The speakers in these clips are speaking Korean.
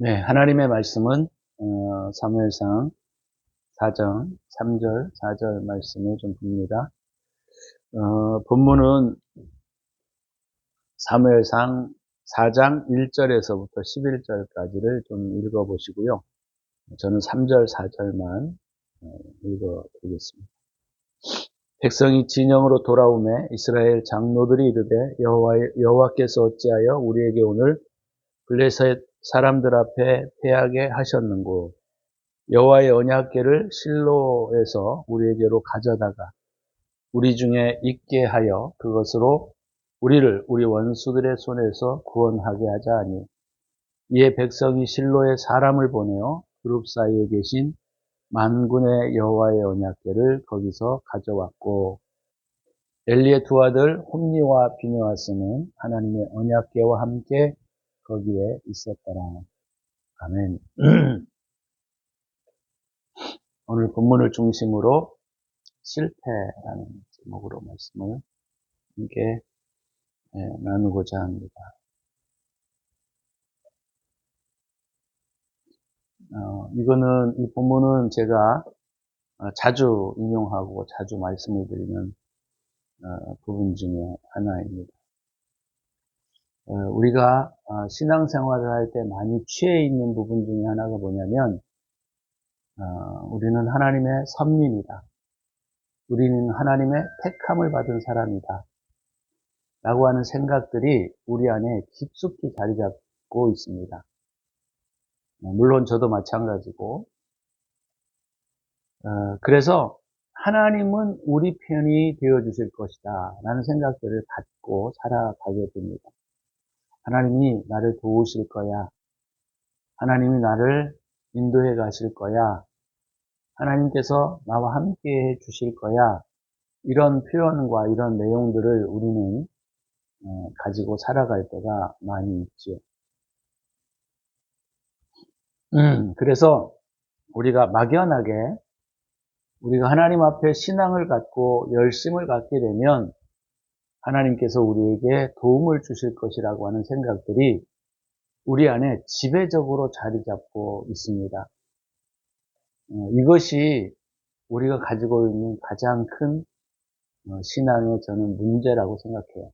네, 하나님의 말씀은 사무엘상 4장 3절, 4절 말씀을 좀 봅니다. 본문은 사무엘상 4장 1절에서부터 11절까지를 좀 읽어보시고요. 저는 3절, 4절만 읽어드리겠습니다. 백성이 진영으로 돌아오매 이스라엘 장로들이 이르되 여호와께서 어찌하여 우리에게 오늘 블레셋 사람들 앞에 패하게 하셨는고 여호와의 언약궤를 실로에서 우리에게로 가져다가 우리 중에 있게 하여 그것으로 우리를 우리 원수들의 손에서 구원하게 하자 하니 이에 백성이 실로에 사람을 보내어 그룹 사이에 계신 만군의 여호와의 언약궤를 거기서 가져왔고 엘리의 두 아들 홈니와 비느하스는 하나님의 언약궤와 함께 거기에 있었더라. 아멘. 오늘 본문을 중심으로 실패라는 제목으로 말씀을 함께 나누고자 합니다. 이 본문은 제가 자주 인용하고 자주 말씀을 드리는 부분 중에 하나입니다. 우리가 신앙생활을 할 때 많이 취해 있는 부분 중에 하나가 뭐냐면 우리는 하나님의 선민이다. 우리는 하나님의 택함을 받은 사람이다. 라고 하는 생각들이 우리 안에 깊숙이 자리 잡고 있습니다. 물론 저도 마찬가지고 그래서 하나님은 우리 편이 되어주실 것이다 라는 생각들을 갖고 살아가게 됩니다. 하나님이 나를 도우실 거야. 하나님이 나를 인도해 가실 거야. 하나님께서 나와 함께 해 주실 거야. 이런 표현과 이런 내용들을 우리는 가지고 살아갈 때가 많이 있죠. 그래서 우리가 막연하게 우리가 하나님 앞에 신앙을 갖고 열심을 갖게 되면 하나님께서 우리에게 도움을 주실 것이라고 하는 생각들이 우리 안에 지배적으로 자리 잡고 있습니다. 이것이 우리가 가지고 있는 가장 큰 신앙의 저는 문제라고 생각해요.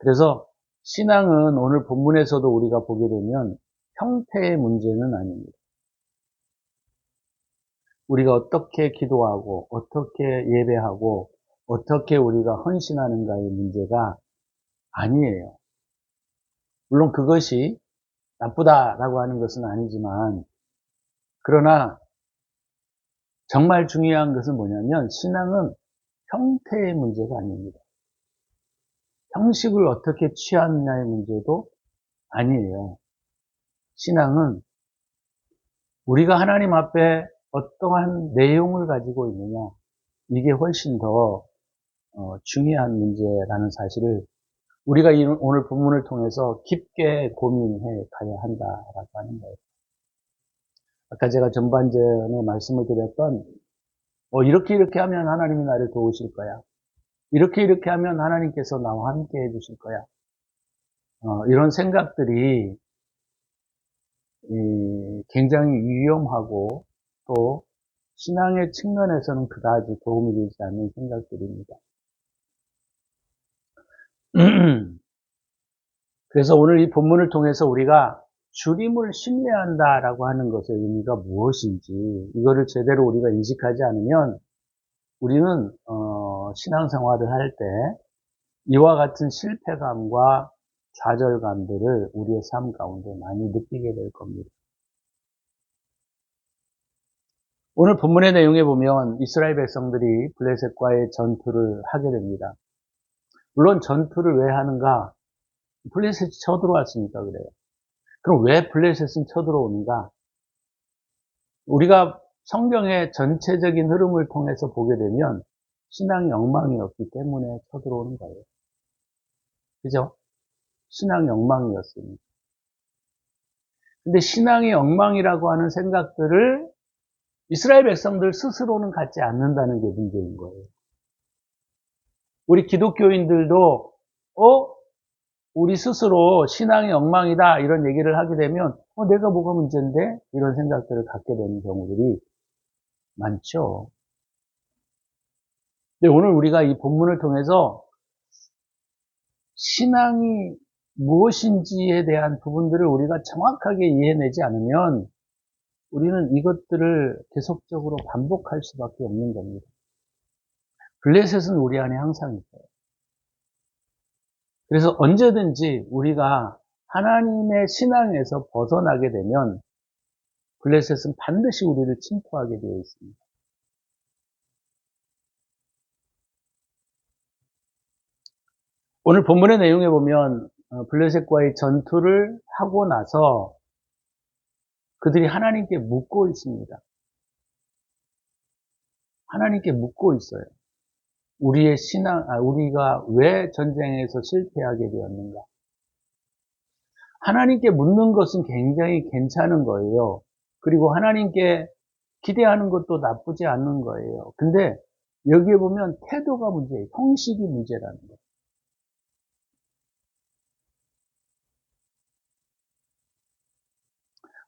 그래서 신앙은 오늘 본문에서도 우리가 보게 되면 형태의 문제는 아닙니다. 우리가 어떻게 기도하고 어떻게 예배하고 어떻게 우리가 헌신하는가의 문제가 아니에요. 물론 그것이 나쁘다라고 하는 것은 아니지만 그러나 정말 중요한 것은 뭐냐면 신앙은 형태의 문제가 아닙니다. 형식을 어떻게 취하느냐의 문제도 아니에요. 신앙은 우리가 하나님 앞에 어떠한 내용을 가지고 있느냐 이게 훨씬 더 중요한 문제라는 사실을 우리가 오늘 본문을 통해서 깊게 고민해 가야 한다라고 하는 거예요. 아까 제가 전반전에 말씀을 드렸던 이렇게 하면 하나님이 나를 도우실 거야. 이렇게 하면 하나님께서 나와 함께 해주실 거야. 이런 생각들이 굉장히 위험하고 또 신앙의 측면에서는 그다지 도움이 되지 않는 생각들입니다. 그래서 오늘 이 본문을 통해서 우리가 주님을 신뢰한다라고 하는 것의 의미가 무엇인지 이거를 제대로 우리가 인식하지 않으면 우리는 신앙생활을 할 때 이와 같은 실패감과 좌절감들을 우리의 삶 가운데 많이 느끼게 될 겁니다. 오늘 본문의 내용에 보면 이스라엘 백성들이 블레셋과의 전투를 하게 됩니다. 물론 전투를 왜 하는가? 블레셋이 쳐들어왔으니까 그래요. 그럼 왜 블레셋은 쳐들어오는가? 우리가 성경의 전체적인 흐름을 통해서 보게 되면 신앙이 엉망이었기 때문에 쳐들어오는 거예요. 그죠? 신앙이 엉망이었습니다. 근데 신앙이 엉망이라고 하는 생각들을 이스라엘 백성들 스스로는 갖지 않는다는 게 문제인 거예요. 우리 기독교인들도 우리 스스로 신앙이 엉망이다 이런 얘기를 하게 되면 내가 뭐가 문제인데? 이런 생각들을 갖게 되는 경우들이 많죠. 근데 오늘 우리가 이 본문을 통해서 신앙이 무엇인지에 대한 부분들을 우리가 정확하게 이해내지 않으면 우리는 이것들을 계속적으로 반복할 수밖에 없는 겁니다. 블레셋은 우리 안에 항상 있어요. 그래서 언제든지 우리가 하나님의 신앙에서 벗어나게 되면 블레셋은 반드시 우리를 침투하게 되어 있습니다. 오늘 본문의 내용에 보면 블레셋과의 전투를 하고 나서 그들이 하나님께 묻고 있습니다. 하나님께 묻고 있어요. 우리의 우리가 왜 전쟁에서 실패하게 되었는가? 하나님께 묻는 것은 굉장히 괜찮은 거예요. 그리고 하나님께 기대하는 것도 나쁘지 않은 거예요. 근데 여기에 보면 태도가 문제예요. 형식이 문제라는 거예요.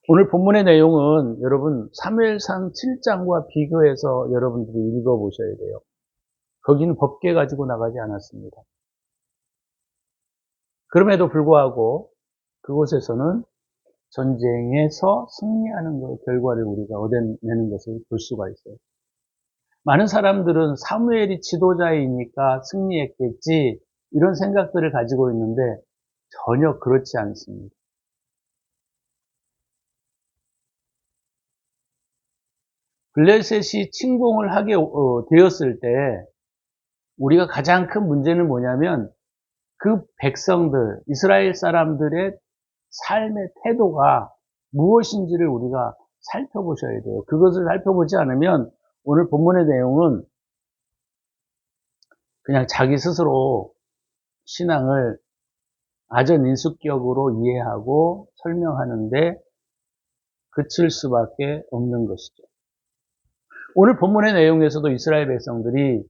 오늘 본문의 내용은 여러분 사무엘상 7장과 비교해서 여러분들이 읽어보셔야 돼요. 거기는 법계 가지고 나가지 않았습니다. 그럼에도 불구하고 그곳에서는 전쟁에서 승리하는 결과를 우리가 얻어내는 것을 볼 수가 있어요. 많은 사람들은 사무엘이 지도자이니까 승리했겠지 이런 생각들을 가지고 있는데 전혀 그렇지 않습니다. 블레셋이 침공을 하게 되었을 때 우리가 가장 큰 문제는 뭐냐면 그 백성들, 이스라엘 사람들의 삶의 태도가 무엇인지를 우리가 살펴보셔야 돼요. 그것을 살펴보지 않으면 오늘 본문의 내용은 그냥 자기 스스로 신앙을 아전인수격으로 이해하고 설명하는데 그칠 수밖에 없는 것이죠. 오늘 본문의 내용에서도 이스라엘 백성들이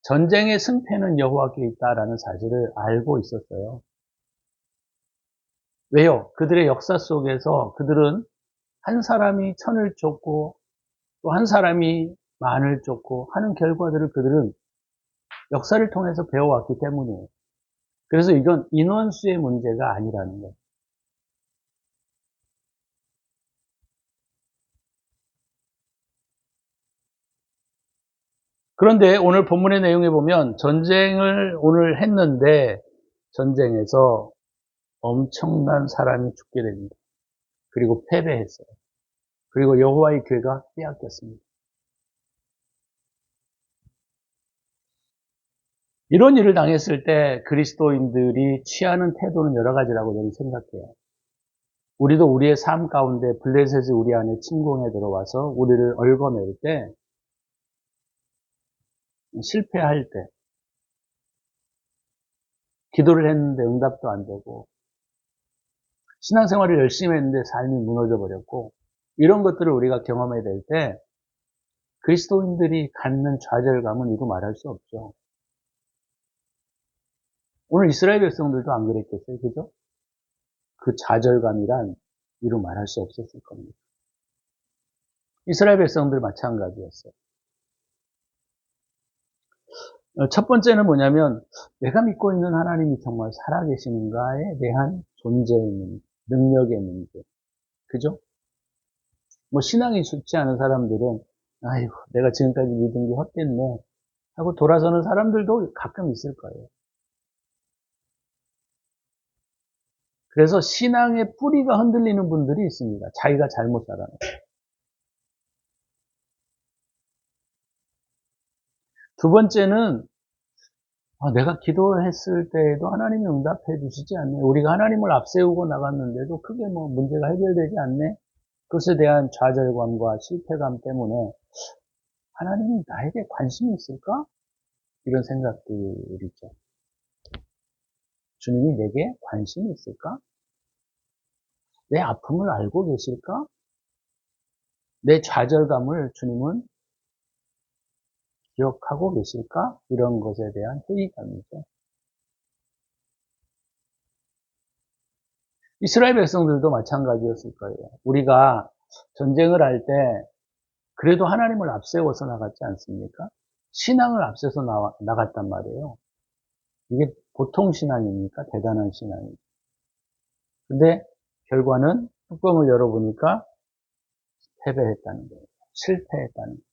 전쟁의 승패는 여호와께 있다라는 사실을 알고 있었어요. 왜요? 그들의 역사 속에서 그들은 한 사람이 천을 쫓고 또 한 사람이 만을 쫓고 하는 결과들을 그들은 역사를 통해서 배워왔기 때문이에요. 그래서 이건 인원수의 문제가 아니라는 거예요. 그런데 오늘 본문의 내용에 보면 전쟁을 오늘 했는데 전쟁에서 엄청난 사람이 죽게 됩니다. 그리고 패배했어요. 그리고 여호와의 괴가 빼앗겼습니다. 이런 일을 당했을 때 그리스도인들이 취하는 태도는 여러 가지라고 저는 생각해요. 우리도 우리의 삶 가운데 블레셋이 우리 안에 침공해 들어와서 우리를 얽어맬 때, 실패할 때, 기도를 했는데 응답도 안 되고, 신앙생활을 열심히 했는데 삶이 무너져 버렸고, 이런 것들을 우리가 경험해야 될 때, 그리스도인들이 갖는 좌절감은 이루 말할 수 없죠. 오늘 이스라엘 백성들도 안 그랬겠어요, 그죠? 그 좌절감이란 이루 말할 수 없었을 겁니다. 이스라엘 백성들 마찬가지였어요. 첫 번째는 뭐냐면 내가 믿고 있는 하나님이 정말 살아계시는가에 대한 존재의 문제, 능력의 문제. 그죠? 뭐 신앙이 쉽지 않은 사람들은 아이고 내가 지금까지 믿은 게 헛됐네 하고 돌아서는 사람들도 가끔 있을 거예요. 그래서 신앙의 뿌리가 흔들리는 분들이 있습니다. 자기가 잘못 살아요. 두 번째는 내가 기도했을 때에도 하나님이 응답해 주시지 않네. 우리가 하나님을 앞세우고 나갔는데도 크게 뭐 문제가 해결되지 않네. 그것에 대한 좌절감과 실패감 때문에 하나님이 나에게 관심이 있을까? 이런 생각들이죠. 주님이 내게 관심이 있을까? 내 아픔을 알고 계실까? 내 좌절감을 주님은 기억하고 계실까? 이런 것에 대한 회의감이죠. 이스라엘 백성들도 마찬가지였을 거예요. 우리가 전쟁을 할 때 그래도 하나님을 앞세워서 나갔지 않습니까? 신앙을 앞세워서 나갔단 말이에요. 이게 보통 신앙입니까? 대단한 신앙이죠. 근데 결과는 뚜껑을 열어보니까 패배했다는 거예요. 실패했다는 거예요.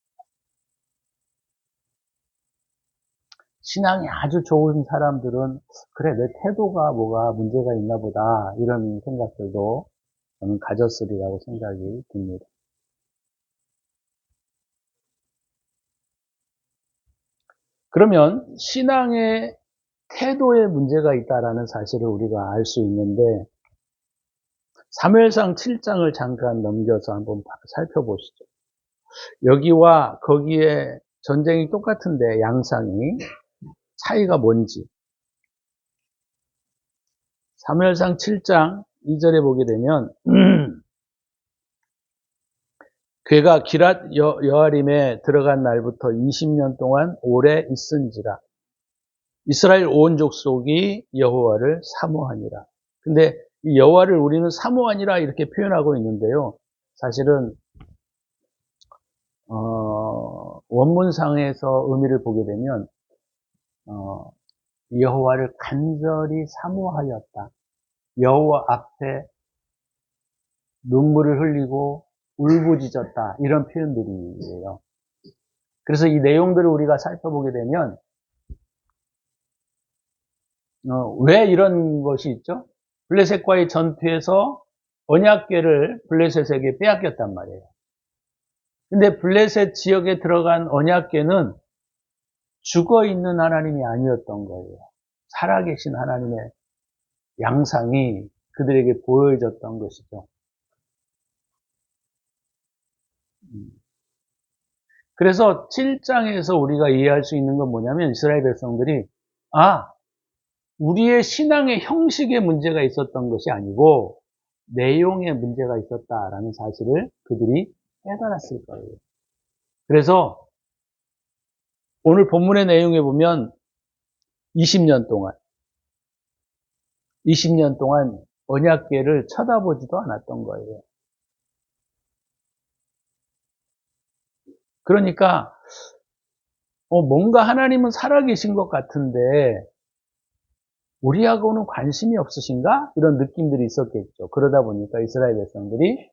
신앙이 아주 좋은 사람들은 그래 내 태도가 뭐가 문제가 있나 보다 이런 생각들도 저는 가졌으리라고 생각이 듭니다. 그러면 신앙의 태도에 문제가 있다라는 사실을 우리가 알 수 있는데 사무엘상 7장을 잠깐 넘겨서 한번 살펴보시죠. 여기와 거기에 전쟁이 똑같은데 양상이 차이가 뭔지 사무엘상 7장 2절에 보게 되면 괴가 기랏 여아림에 들어간 날부터 20년 동안 오래 있은지라 이스라엘 온 족속이 여호와를 사모하니라. 근데 이 여호와를 우리는 사모하니라 이렇게 표현하고 있는데요. 사실은 원문상에서 의미를 보게 되면 여호와를 간절히 사모하였다. 여호와 앞에 눈물을 흘리고 울부짖었다. 이런 표현들이에요. 그래서 이 내용들을 우리가 살펴보게 되면 왜 이런 것이 있죠? 블레셋과의 전투에서 언약궤를 블레셋에게 빼앗겼단 말이에요. 근데 블레셋 지역에 들어간 언약궤는 죽어있는 하나님이 아니었던 거예요. 살아계신 하나님의 양상이 그들에게 보여졌던 것이죠. 그래서 7장에서 우리가 이해할 수 있는 건 뭐냐면 이스라엘 백성들이 우리의 신앙의 형식에 문제가 있었던 것이 아니고 내용에 문제가 있었다라는 사실을 그들이 깨달았을 거예요. 그래서 오늘 본문의 내용에 보면 20년 동안 언약궤를 쳐다보지도 않았던 거예요. 그러니까 뭔가 하나님은 살아계신 것 같은데 우리하고는 관심이 없으신가? 이런 느낌들이 있었겠죠. 그러다 보니까 이스라엘 백성들이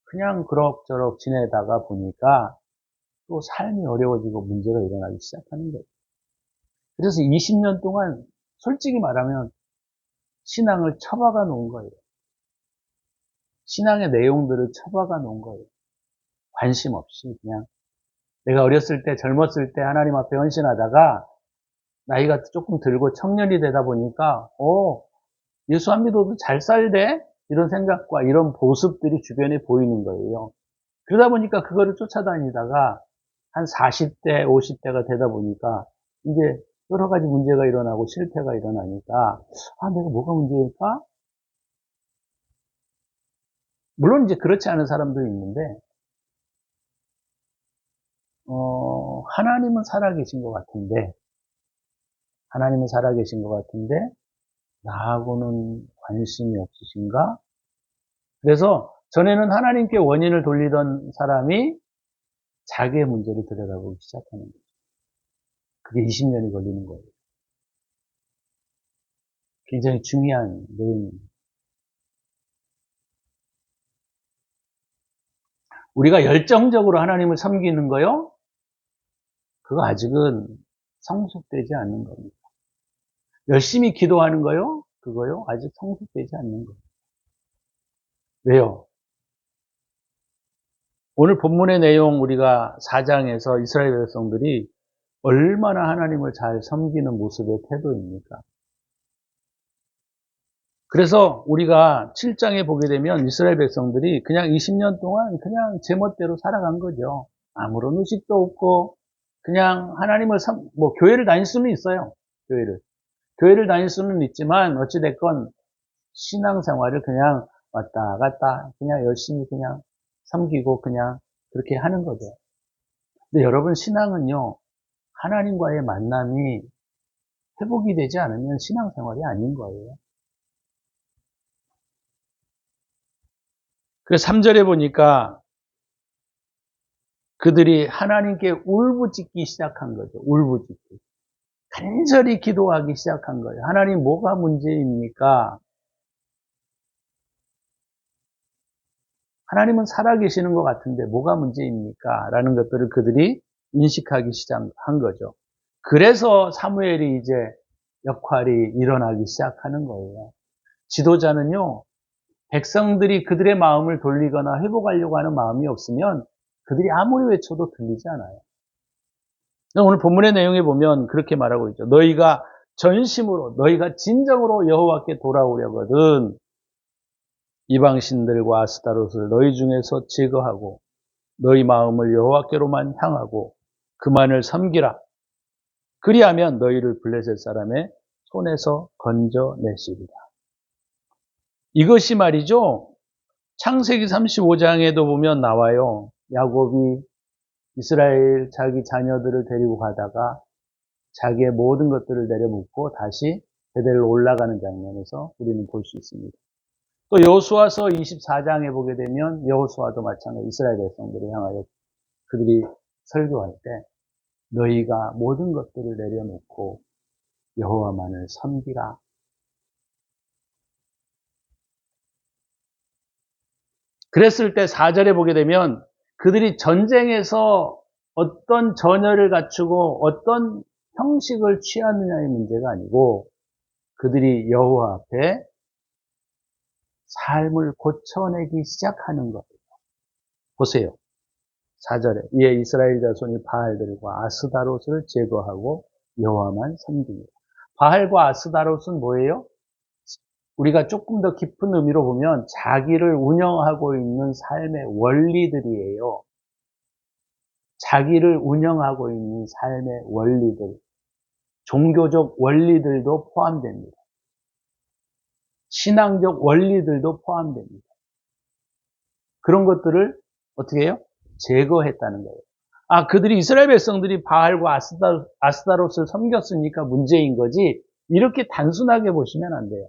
그냥 그럭저럭 지내다가 보니까 또 삶이 어려워지고 문제가 일어나기 시작하는 거예요. 그래서 20년 동안 솔직히 말하면 신앙을 처박아 놓은 거예요. 신앙의 내용들을 처박아 놓은 거예요. 관심 없이 그냥 내가 어렸을 때 젊었을 때 하나님 앞에 헌신하다가 나이가 조금 들고 청년이 되다 보니까 예수 안 믿어도 잘 살대? 이런 생각과 이런 모습들이 주변에 보이는 거예요. 그러다 보니까 그거를 쫓아다니다가 한 40대, 50대가 되다 보니까 이제 여러 가지 문제가 일어나고 실패가 일어나니까 내가 뭐가 문제일까? 물론 이제 그렇지 않은 사람도 있는데 하나님은 살아계신 것 같은데 나하고는 관심이 없으신가? 그래서 전에는 하나님께 원인을 돌리던 사람이 자기의 문제를 들여다보기 시작하는 거죠. 그게 20년이 걸리는 거예요. 굉장히 중요한 내용입니다. 우리가 열정적으로 하나님을 섬기는 거요? 그거 아직은 성숙되지 않는 겁니다. 열심히 기도하는 거요? 그거요? 아직 성숙되지 않는 거예요. 왜요? 오늘 본문의 내용 우리가 4장에서 이스라엘 백성들이 얼마나 하나님을 잘 섬기는 모습의 태도입니까? 그래서 우리가 7장에 보게 되면 이스라엘 백성들이 그냥 20년 동안 그냥 제멋대로 살아간 거죠. 아무런 의식도 없고 그냥 하나님을 교회를 다닐 수는 있어요. 교회를 다닐 수는 있지만 어찌됐건 신앙생활을 그냥 왔다 갔다 그냥 열심히 그냥 섬기고 그냥 그렇게 하는 거죠. 근데 여러분 신앙은요 하나님과의 만남이 회복이 되지 않으면 신앙생활이 아닌 거예요. 그래서 3절에 보니까 그들이 하나님께 울부짖기 시작한 거죠. 울부짖기. 간절히 기도하기 시작한 거예요. 하나님 뭐가 문제입니까? 하나님은 살아계시는 것 같은데 뭐가 문제입니까? 라는 것들을 그들이 인식하기 시작한 거죠. 그래서 사무엘이 이제 역할이 일어나기 시작하는 거예요. 지도자는요, 백성들이 그들의 마음을 돌리거나 회복하려고 하는 마음이 없으면 그들이 아무리 외쳐도 들리지 않아요. 오늘 본문의 내용에 보면 그렇게 말하고 있죠. 너희가 전심으로, 너희가 진정으로 여호와께 돌아오려거든 이방신들과 아스타롯을 너희 중에서 제거하고 너희 마음을 여호와께로만 향하고 그만을 섬기라. 그리하면 너희를 블레셋 사람의 손에서 건져내시리라. 이것이 말이죠. 창세기 35장에도 보면 나와요. 야곱이 이스라엘 자기 자녀들을 데리고 가다가 자기의 모든 것들을 내려놓고 다시 베델로 올라가는 장면에서 우리는 볼 수 있습니다. 또 여호수아서 24장에 보게 되면 여호수아도 마찬가지 이스라엘 백성들을 향하여 그들이 설교할 때 너희가 모든 것들을 내려놓고 여호와만을 섬기라. 그랬을 때 4절에 보게 되면 그들이 전쟁에서 어떤 전열을 갖추고 어떤 형식을 취하느냐의 문제가 아니고 그들이 여호와 앞에 삶을 고쳐내기 시작하는 거예요. 보세요. 4절에 이에 이스라엘 자손이 바알들과 아스다롯을 제거하고 여호와만 섬깁니다. 바알과 아스다롯은 뭐예요? 우리가 조금 더 깊은 의미로 보면 자기를 운영하고 있는 삶의 원리들이에요. 자기를 운영하고 있는 삶의 원리들, 종교적 원리들도 포함됩니다. 신앙적 원리들도 포함됩니다. 그런 것들을 어떻게 해요? 제거했다는 거예요. 아, 그들이 이스라엘 백성들이 바알과 아스다롯을 섬겼으니까 문제인 거지 이렇게 단순하게 보시면 안 돼요.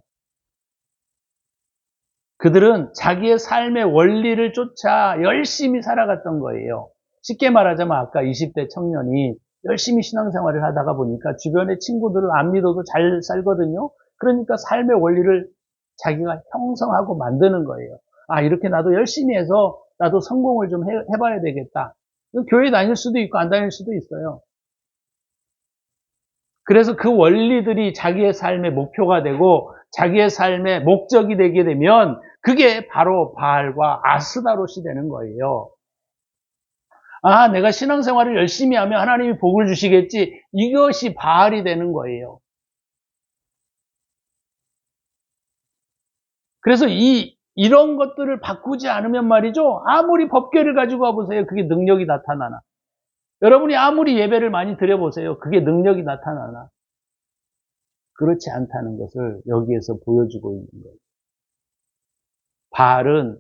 그들은 자기의 삶의 원리를 쫓아 열심히 살아갔던 거예요. 쉽게 말하자면 아까 20대 청년이 열심히 신앙생활을 하다가 보니까 주변의 친구들을 안 믿어도 잘 살거든요. 그러니까 삶의 원리를 자기가 형성하고 만드는 거예요. 아, 이렇게 나도 열심히 해서 나도 성공을 좀 해봐야 되겠다. 교회 다닐 수도 있고 안 다닐 수도 있어요. 그래서 그 원리들이 자기의 삶의 목표가 되고 자기의 삶의 목적이 되게 되면 그게 바로 바알과 아스다롯이 되는 거예요. 아, 내가 신앙생활을 열심히 하면 하나님이 복을 주시겠지. 이것이 바알이 되는 거예요. 그래서 이런 것들을 바꾸지 않으면 말이죠. 아무리 법궤를 가지고 와보세요. 그게 능력이 나타나나. 여러분이 아무리 예배를 많이 드려보세요. 그게 능력이 나타나나. 그렇지 않다는 것을 여기에서 보여주고 있는 거예요. 바알은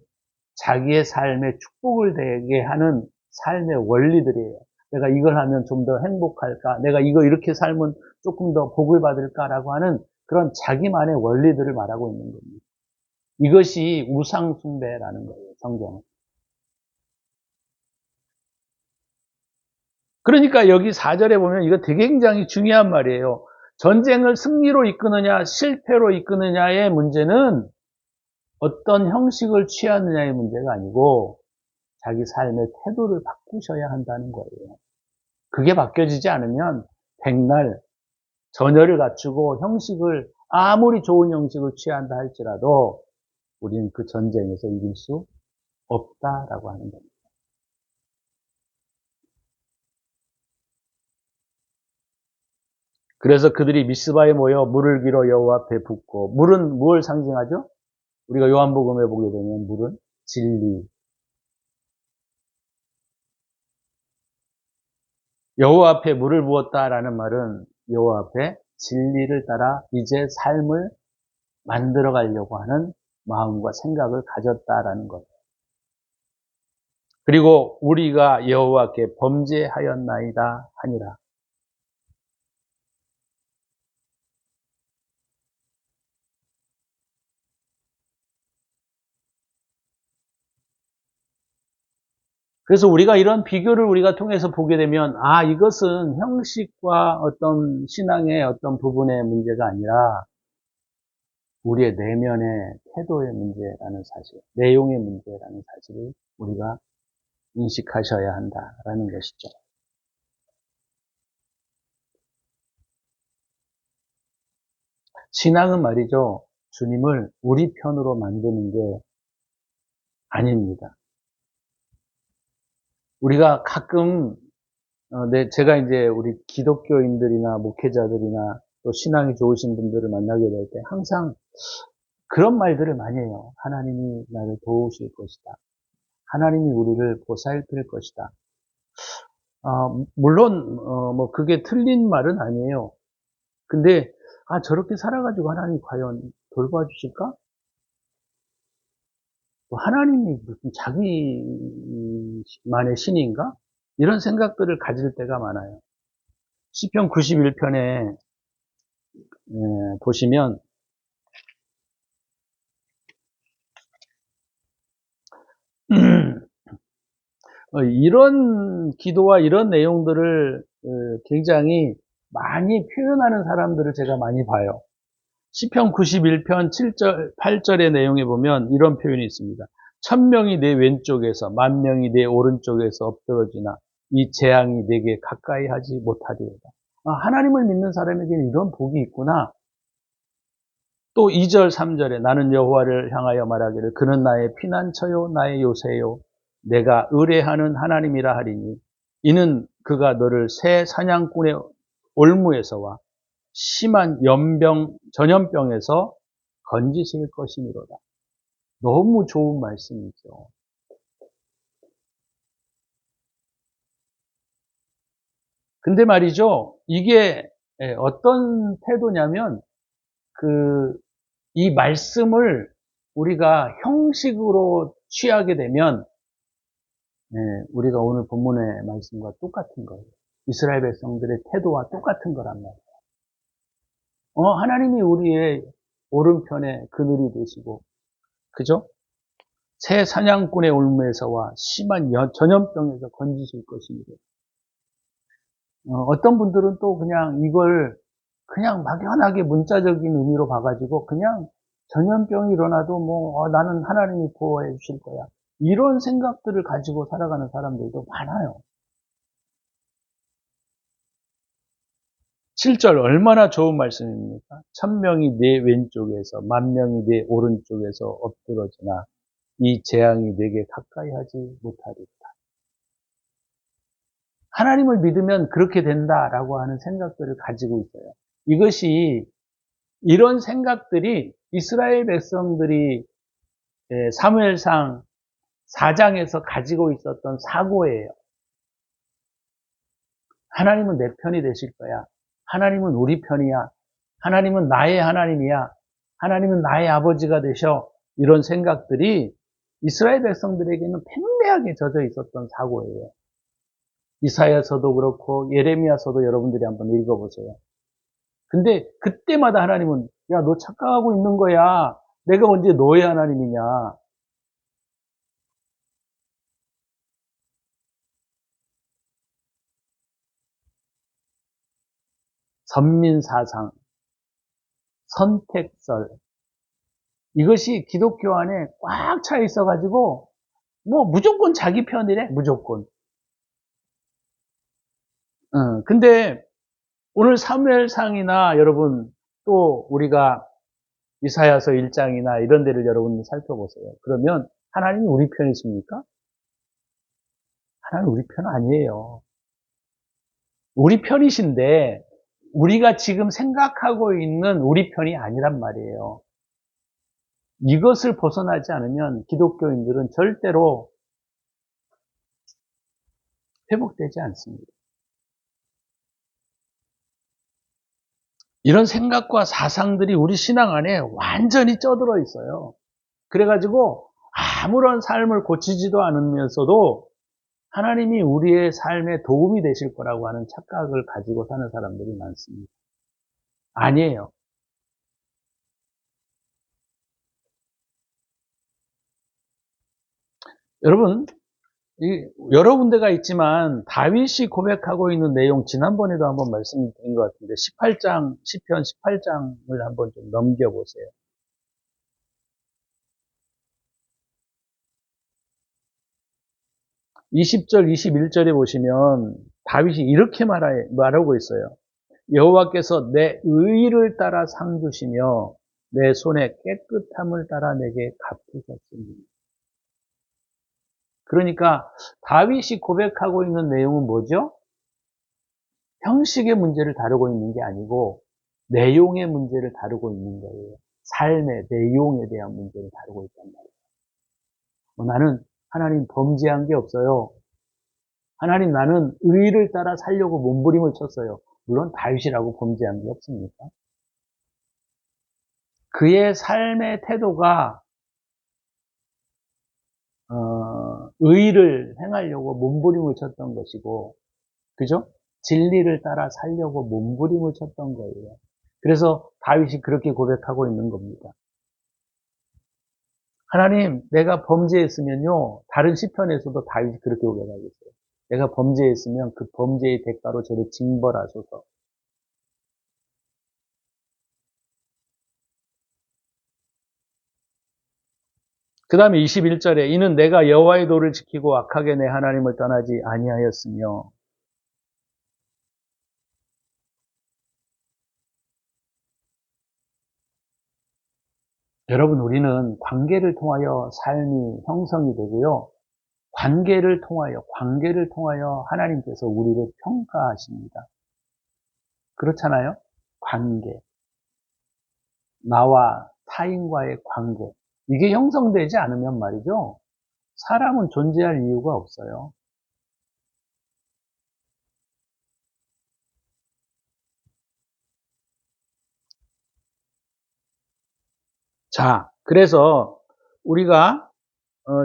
자기의 삶에 축복을 되게 하는 삶의 원리들이에요. 내가 이걸 하면 좀 더 행복할까? 내가 이거 이렇게 살면 조금 더 복을 받을까라고 하는 그런 자기만의 원리들을 말하고 있는 겁니다. 이것이 우상숭배라는 거예요, 성경은. 그러니까 여기 4절에 보면 이거 되게 굉장히 중요한 말이에요. 전쟁을 승리로 이끄느냐, 실패로 이끄느냐의 문제는 어떤 형식을 취하느냐의 문제가 아니고 자기 삶의 태도를 바꾸셔야 한다는 거예요. 그게 바뀌어지지 않으면 백날 전열을 갖추고 형식을 아무리 좋은 형식을 취한다 할지라도 우리는 그 전쟁에서 이길 수 없다라고 하는 겁니다. 그래서 그들이 미스바에 모여 물을 길어 여호와 앞에 붓고 물은 무엇을 상징하죠? 우리가 요한복음에 보게 되면 물은 진리. 여호와 앞에 물을 부었다라는 말은 여호와 앞에 진리를 따라 이제 삶을 만들어 가려고 하는 마음과 생각을 가졌다라는 것. 그리고 우리가 여호와께 범죄하였나이다 하니라. 그래서 우리가 이런 비교를 우리가 통해서 보게 되면, 이것은 형식과 어떤 신앙의 어떤 부분의 문제가 아니라 우리의 내면의 태도의 문제라는 사실, 내용의 문제라는 사실을 우리가 인식하셔야 한다라는 것이죠. 신앙은 말이죠, 주님을 우리 편으로 만드는 게 아닙니다. 우리가 가끔 제가 이제 우리 기독교인들이나 목회자들이나 또 신앙이 좋으신 분들을 만나게 될 때 항상 그런 말들을 많이 해요. 하나님이 나를 도우실 것이다. 하나님이 우리를 보살필 것이다. 물론 뭐 그게 틀린 말은 아니에요. 근데 저렇게 살아가지고 하나님이 과연 돌봐주실까? 또 하나님이 무슨 자기만의 신인가? 이런 생각들을 가질 때가 많아요. 시편 91편에 보시면 이런 기도와 이런 내용들을 굉장히 많이 표현하는 사람들을 제가 많이 봐요. 시편 91편 7절, 8절의 내용에 보면 이런 표현이 있습니다. 1000명이 내 왼쪽에서 10,000명이 내 오른쪽에서 엎드러지나 이 재앙이 내게 가까이 하지 못하리로다. 하나님을 믿는 사람에게는 이런 복이 있구나. 또 2절, 3절에 나는 여호와를 향하여 말하기를 그는 나의 피난처요 나의 요새요 내가 의뢰하는 하나님이라 하리니 이는 그가 너를 새 사냥꾼의 올무에서와 심한 전염병에서 건지실 것이니로다. 너무 좋은 말씀이죠. 근데 말이죠, 이게 어떤 태도냐면 이 말씀을 우리가 형식으로 취하게 되면 우리가 오늘 본문의 말씀과 똑같은 거예요. 이스라엘 백성들의 태도와 똑같은 거란 말이에요. 하나님이 우리의 오른편에 그늘이 되시고, 그죠? 새 사냥꾼의 올무에서와 심한 전염병에서 건지실 것입니다. 어떤 분들은 또 그냥 이걸 그냥 막연하게 문자적인 의미로 봐가지고 그냥 전염병이 일어나도 나는 하나님이 보호해 주실 거야. 이런 생각들을 가지고 살아가는 사람들도 많아요. 7절 얼마나 좋은 말씀입니까? 1000명이 내 왼쪽에서 10,000명이 내 오른쪽에서 엎드러지나 이 재앙이 내게 가까이 하지 못하리라. 하나님을 믿으면 그렇게 된다라고 하는 생각들을 가지고 있어요. 이런 생각들이 이스라엘 백성들이 사무엘상 4장에서 가지고 있었던 사고예요. 하나님은 내 편이 되실 거야. 하나님은 우리 편이야. 하나님은 나의 하나님이야. 하나님은 나의 아버지가 되셔. 이런 생각들이 이스라엘 백성들에게는 팽배하게 젖어 있었던 사고예요. 이사야서도 그렇고 예레미야서도 여러분들이 한번 읽어보세요. 근데 그때마다 하나님은 야, 너 착각하고 있는 거야. 내가 언제 너의 하나님이냐. 선민사상, 선택설. 이것이 기독교 안에 꽉 차 있어가지고 무조건 자기 편이래. 무조건. 근데 오늘 사무엘상이나 여러분 또 우리가 이사야서 1장이나 이런 데를 여러분 살펴보세요. 그러면 하나님이 우리 편이십니까? 하나님 우리 편 아니에요. 우리 편이신데 우리가 지금 생각하고 있는 우리 편이 아니란 말이에요. 이것을 벗어나지 않으면 기독교인들은 절대로 회복되지 않습니다. 이런 생각과 사상들이 우리 신앙 안에 완전히 쪄들어 있어요. 그래가지고 아무런 삶을 고치지도 않으면서도 하나님이 우리의 삶에 도움이 되실 거라고 하는 착각을 가지고 사는 사람들이 많습니다. 아니에요. 여러분, 여러 군데가 있지만 다윗이 고백하고 있는 내용 지난번에도 한번 말씀드린 것 같은데 18장 시편 18장을 한번 좀 넘겨보세요. 20절 21절에 보시면 다윗이 이렇게 말하고 있어요. 여호와께서 내 의를 따라 상 주시며 내 손의 깨끗함을 따라 내게 갚으셨으니. 그러니까 다윗이 고백하고 있는 내용은 뭐죠? 형식의 문제를 다루고 있는 게 아니고 내용의 문제를 다루고 있는 거예요. 삶의 내용에 대한 문제를 다루고 있단 말이에요. 나는 하나님 범죄한 게 없어요. 하나님 나는 의를 따라 살려고 몸부림을 쳤어요. 물론 다윗이라고 범죄한 게 없습니까? 그의 삶의 태도가 의를 행하려고 몸부림을 쳤던 것이고, 그죠? 진리를 따라 살려고 몸부림을 쳤던 거예요. 그래서 다윗이 그렇게 고백하고 있는 겁니다. 하나님, 내가 범죄했으면요, 다른 시편에서도 다윗이 그렇게 고백하고 있어요. 내가 범죄했으면 그 범죄의 대가로 저를 징벌하소서. 그 다음에 21절에 이는 내가 여호와의 도를 지키고 악하게 내 하나님을 떠나지 아니하였으며. 여러분, 우리는 관계를 통하여 삶이 형성이 되고요. 관계를 통하여 하나님께서 우리를 평가하십니다. 그렇잖아요? 관계. 나와 타인과의 관계. 이게 형성되지 않으면 말이죠. 사람은 존재할 이유가 없어요. 자, 그래서 우리가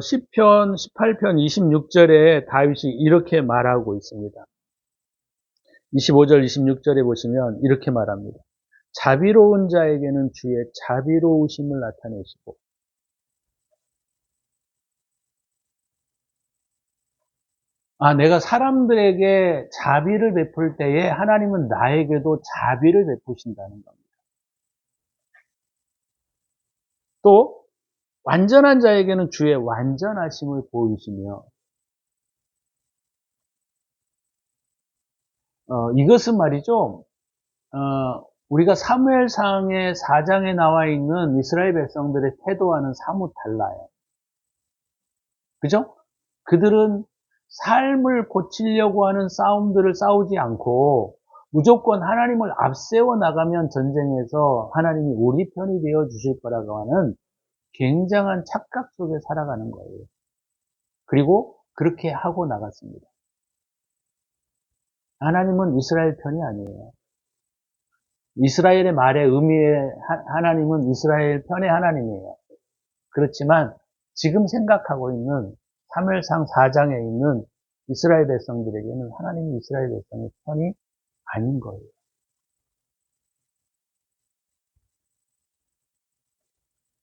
시편 18편 26절에 다윗이 이렇게 말하고 있습니다. 25절 26절에 보시면 이렇게 말합니다. 자비로운 자에게는 주의 자비로우심을 나타내시고. 내가 사람들에게 자비를 베풀 때에 하나님은 나에게도 자비를 베푸신다는 겁니다. 또 완전한 자에게는 주의 완전하심을 보이시며, 이것은 말이죠. 우리가 사무엘상의 4장에 나와 있는 이스라엘 백성들의 태도와는 사뭇 달라요. 그죠? 그들은 삶을 고치려고 하는 싸움들을 싸우지 않고 무조건 하나님을 앞세워 나가면 전쟁에서 하나님이 우리 편이 되어 주실 거라고 하는 굉장한 착각 속에 살아가는 거예요. 그리고 그렇게 하고 나갔습니다. 하나님은 이스라엘 편이 아니에요. 이스라엘의 말의 의미의 하나님은 이스라엘 편의 하나님이에요. 그렇지만 지금 생각하고 있는 사무엘상 4장에 있는 이스라엘 백성들에게는 하나님이 이스라엘 백성의 편이 아닌 거예요.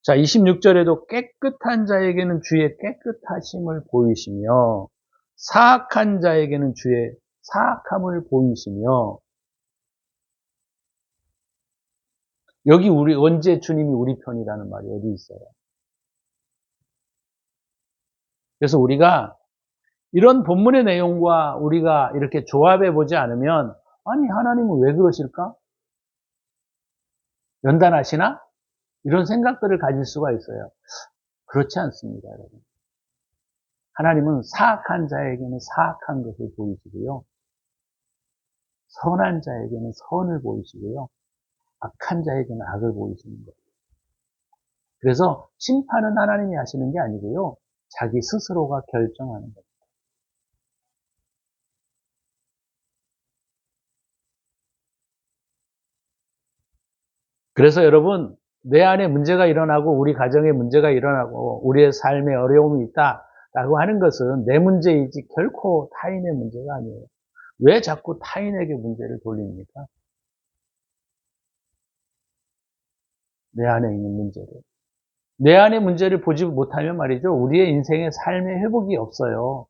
자, 26절에도 깨끗한 자에게는 주의 깨끗하심을 보이시며 사악한 자에게는 주의 사악함을 보이시며. 여기 언제 주님이 우리 편이라는 말이 어디 있어요? 그래서 우리가 이런 본문의 내용과 우리가 이렇게 조합해 보지 않으면, 아니 하나님은 왜 그러실까? 연단하시나? 이런 생각들을 가질 수가 있어요. 그렇지 않습니다, 여러분. 하나님은 사악한 자에게는 사악한 것을 보이시고요. 선한 자에게는 선을 보이시고요. 악한 자에게는 악을 보이시는 거예요. 그래서 심판은 하나님이 하시는 게 아니고요. 자기 스스로가 결정하는 거예요. 그래서 여러분, 내 안에 문제가 일어나고 우리 가정에 문제가 일어나고 우리의 삶에 어려움이 있다라고 하는 것은 내 문제이지 결코 타인의 문제가 아니에요. 왜 자꾸 타인에게 문제를 돌립니까? 내 안에 있는 문제를. 내 안의 문제를 보지 못하면 말이죠. 우리의 인생에 삶의 회복이 없어요.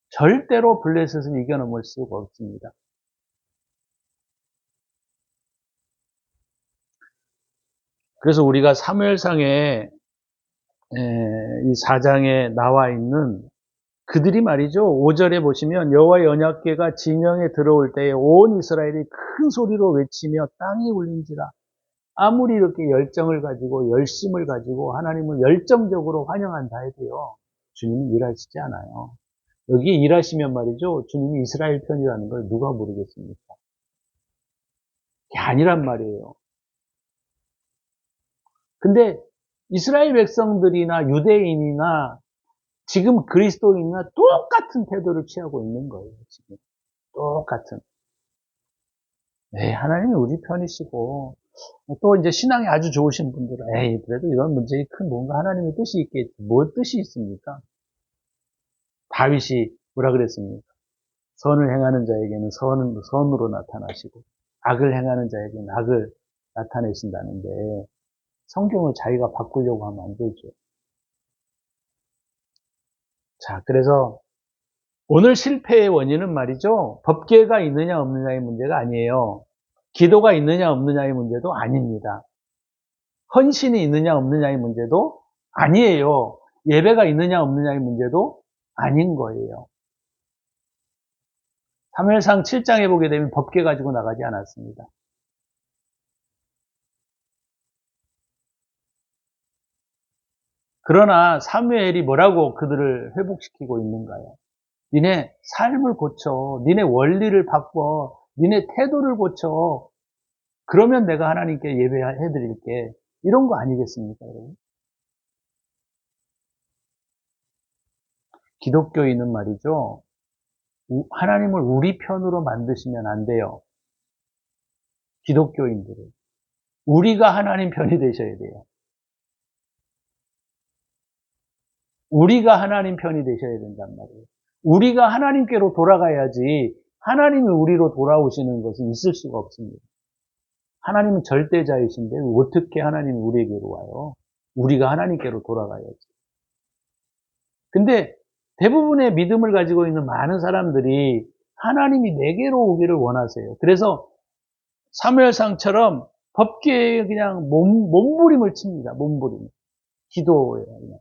절대로 블레셋을 이겨넘을 수가 없습니다. 그래서 우리가 사무엘상에 이 4장에 나와 있는 그들이 말이죠. 5절에 보시면 여호와의 언약궤가 진영에 들어올 때에 온 이스라엘이 큰 소리로 외치며 땅이 울린지라. 아무리 이렇게 열정을 가지고 열심을 가지고 하나님을 열정적으로 환영한다 해도요. 주님은 일하시지 않아요. 여기 일하시면 말이죠. 주님이 이스라엘 편이라는 걸 누가 모르겠습니까? 그게 아니란 말이에요. 근데 이스라엘 백성들이나 유대인이나 지금 그리스도인이나 똑같은 태도를 취하고 있는 거예요. 지금 똑같은. 네, 하나님이 우리 편이시고 또 이제 신앙이 아주 좋으신 분들은 에이 그래도 이런 문제에 큰 뭔가 하나님의 뜻이 있겠지. 뭘 뜻이 있습니까? 다윗이 뭐라 그랬습니까? 선을 행하는 자에게는 선으로 나타나시고 악을 행하는 자에게는 악을 나타내신다는데 성경을 자기가 바꾸려고 하면 안 되죠. 자, 그래서 오늘 실패의 원인은 말이죠. 법계가 있느냐 없느냐의 문제가 아니에요. 기도가 있느냐 없느냐의 문제도 아닙니다. 헌신이 있느냐 없느냐의 문제도 아니에요. 예배가 있느냐 없느냐의 문제도 아닌 거예요. 사무엘상 7장에 보게 되면 법계 가지고 나가지 않았습니다. 그러나 사무엘이 뭐라고 그들을 회복시키고 있는가요? 니네 삶을 고쳐. 니네 원리를 바꿔. 니네 태도를 고쳐. 그러면 내가 하나님께 예배해 드릴게. 이런 거 아니겠습니까, 여러분? 기독교인은 말이죠. 하나님을 우리 편으로 만드시면 안 돼요. 기독교인들은. 우리가 하나님 편이 되셔야 돼요. 우리가 하나님 편이 되셔야 된단 말이에요. 우리가 하나님께로 돌아가야지 하나님이 우리로 돌아오시는 것은 있을 수가 없습니다. 하나님은 절대자이신데 어떻게 하나님이 우리에게로 와요? 우리가 하나님께로 돌아가야지. 근데 대부분의 믿음을 가지고 있는 많은 사람들이 하나님이 내게로 오기를 원하세요. 그래서 사무엘상처럼 법계에 그냥 몸부림을 칩니다. 몸부림. 기도예요.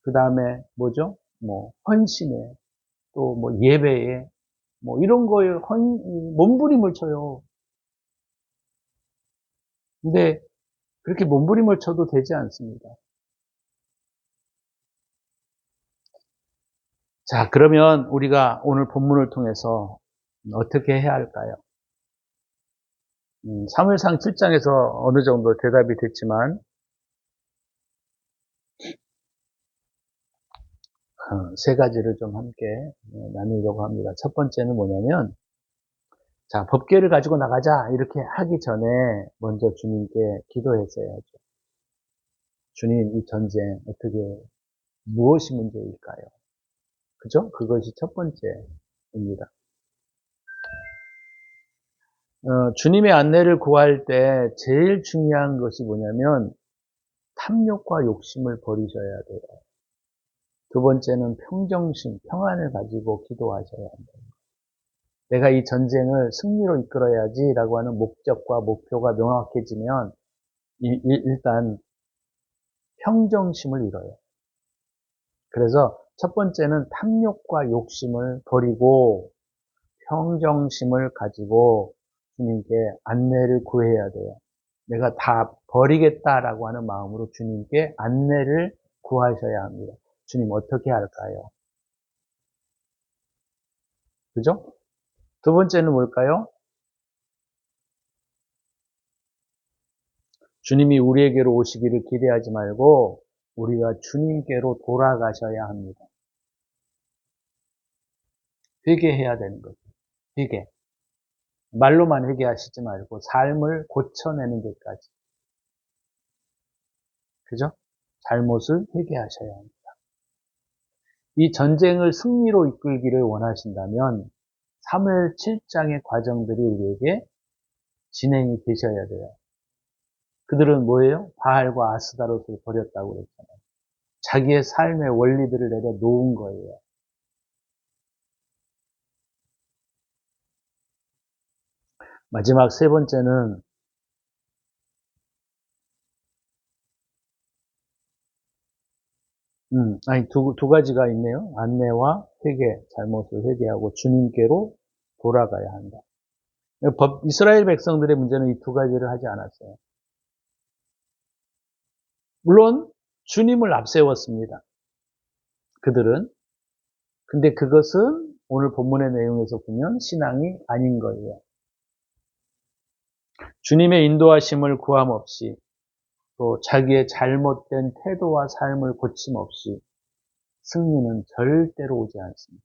그 다음에 뭐죠? 뭐 헌신에 또 뭐 예배에 뭐 이런 거에 몸부림을 쳐요. 근데 그렇게 몸부림을 쳐도 되지 않습니다. 자, 그러면 우리가 오늘 본문을 통해서 어떻게 해야 할까요? 사무엘상 7장에서 어느 정도 대답이 됐지만 세 가지를 좀 함께 나누려고 합니다. 첫 번째는 뭐냐면 자, 법궤를 가지고 나가자 이렇게 하기 전에 먼저 주님께 기도했어야죠. 주님, 이 전쟁 어떻게 무엇이 문제일까요? 그죠? 그것이 첫 번째입니다. 주님의 안내를 구할 때 제일 중요한 것이 뭐냐면 탐욕과 욕심을 버리셔야 돼요. 두 번째는 평정심, 평안을 가지고 기도하셔야 합니다. 내가 이 전쟁을 승리로 이끌어야지라고 하는 목적과 목표가 명확해지면 일단 평정심을 잃어요. 그래서 첫 번째는 탐욕과 욕심을 버리고 평정심을 가지고 주님께 안내를 구해야 돼요. 내가 다 버리겠다라고 하는 마음으로 주님께 안내를 구하셔야 합니다. 주님 어떻게 할까요? 그죠? 두 번째는 뭘까요? 주님이 우리에게로 오시기를 기대하지 말고 우리가 주님께로 돌아가셔야 합니다. 회개해야 되는 거죠. 회개. 말로만 회개하시지 말고 삶을 고쳐내는 데까지. 그죠? 잘못을 회개하셔야 합니다. 이 전쟁을 승리로 이끌기를 원하신다면 사무엘 7장의 과정들이 우리에게 진행이 되셔야 돼요. 그들은 뭐예요? 바알과 아스다롯을 버렸다고 그랬잖아요. 자기의 삶의 원리들을 내려놓은 거예요. 마지막 세 번째는 두 가지가 있네요. 안내와 회개, 잘못을 회개하고 주님께로 돌아가야 한다. 이스라엘 백성들의 문제는 이 두 가지를 하지 않았어요. 물론 주님을 앞세웠습니다. 그들은. 근데 그것은 오늘 본문의 내용에서 보면 신앙이 아닌 거예요. 주님의 인도하심을 구함 없이 또 자기의 잘못된 태도와 삶을 고침 없이 승리는 절대로 오지 않습니다.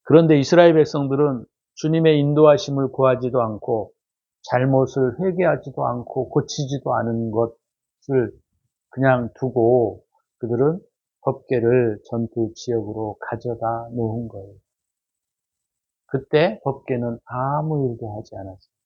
그런데 이스라엘 백성들은 주님의 인도하심을 구하지도 않고 잘못을 회개하지도 않고 고치지도 않은 것을 그냥 두고 그들은 법궤를 전투 지역으로 가져다 놓은 거예요. 그때 법궤는 아무 일도 하지 않았습니다.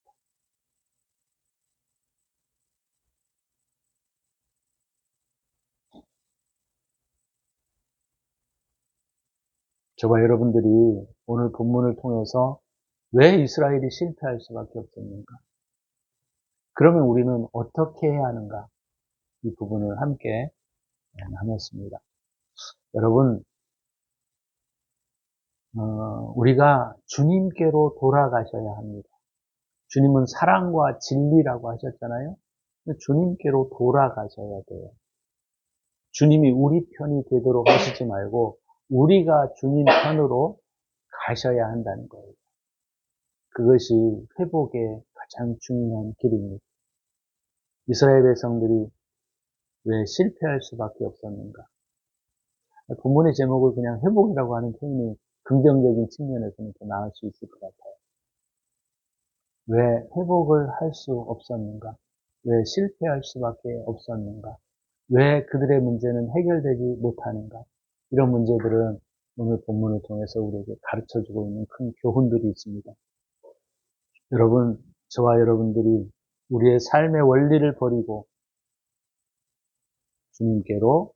저와 여러분들이 오늘 본문을 통해서 왜 이스라엘이 실패할 수밖에 없었는가? 그러면 우리는 어떻게 해야 하는가? 이 부분을 함께 나눴습니다. 여러분, 우리가 주님께로 돌아가셔야 합니다. 주님은 사랑과 진리라고 하셨잖아요. 주님께로 돌아가셔야 돼요. 주님이 우리 편이 되도록 하시지 말고 우리가 주님 편으로 가셔야 한다는 거예요. 그것이 회복의 가장 중요한 길입니다. 이스라엘 백성들이 왜 실패할 수밖에 없었는가? 본문의 제목을 그냥 회복이라고 하는 표현이 긍정적인 측면에서는 더 나을 수 있을 것 같아요. 왜 회복을 할 수 없었는가? 왜 실패할 수밖에 없었는가? 왜 그들의 문제는 해결되지 못하는가? 이런 문제들은 오늘 본문을 통해서 우리에게 가르쳐주고 있는 큰 교훈들이 있습니다. 여러분, 저와 여러분들이 우리의 삶의 원리를 버리고 주님께로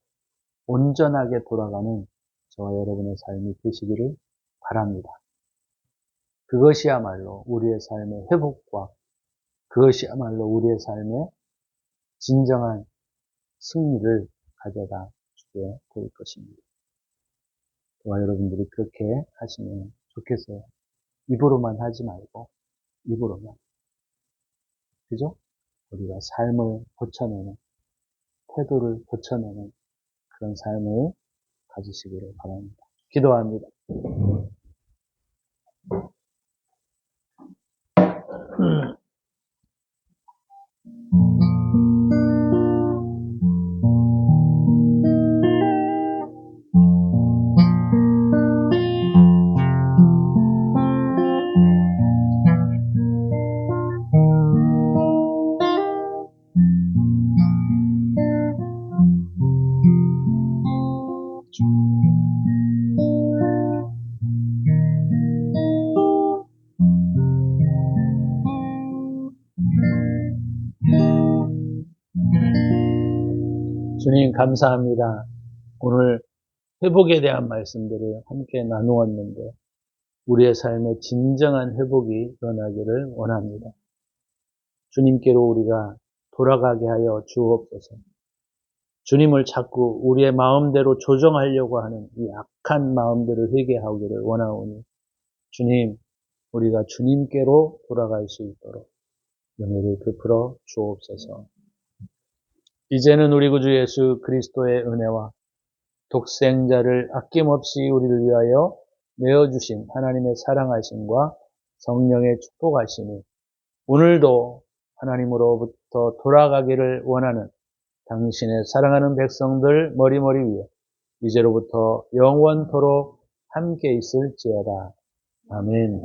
온전하게 돌아가는 저와 여러분의 삶이 되시기를 바랍니다. 그것이야말로 우리의 삶의 회복과 그것이야말로 우리의 삶의 진정한 승리를 가져다 주게 될 것입니다. 저와 여러분들이 그렇게 하시면 좋겠어요. 입으로만 하지 말고 입으로만. 그죠? 우리가 삶을 고쳐내는, 태도를 고쳐내는 그런 삶을 가지시기를 바랍니다. 기도합니다. 주님 감사합니다. 오늘 회복에 대한 말씀들을 함께 나누었는데 우리의 삶에 진정한 회복이 일어나기를 원합니다. 주님께로 우리가 돌아가게 하여 주옵소서. 주님을 자꾸 우리의 마음대로 조정하려고 하는 이 악한 마음들을 회개하기를 원하오니 주님, 우리가 주님께로 돌아갈 수 있도록 은혜를 베풀어 주옵소서. 이제는 우리 구주 예수 그리스도의 은혜와 독생자를 아낌없이 우리를 위하여 내어주신 하나님의 사랑하심과 성령의 축복하심이 오늘도 하나님으로부터 돌아가기를 원하는 당신의 사랑하는 백성들 머리머리 위에 이제로부터 영원토록 함께 있을지어다. 아멘.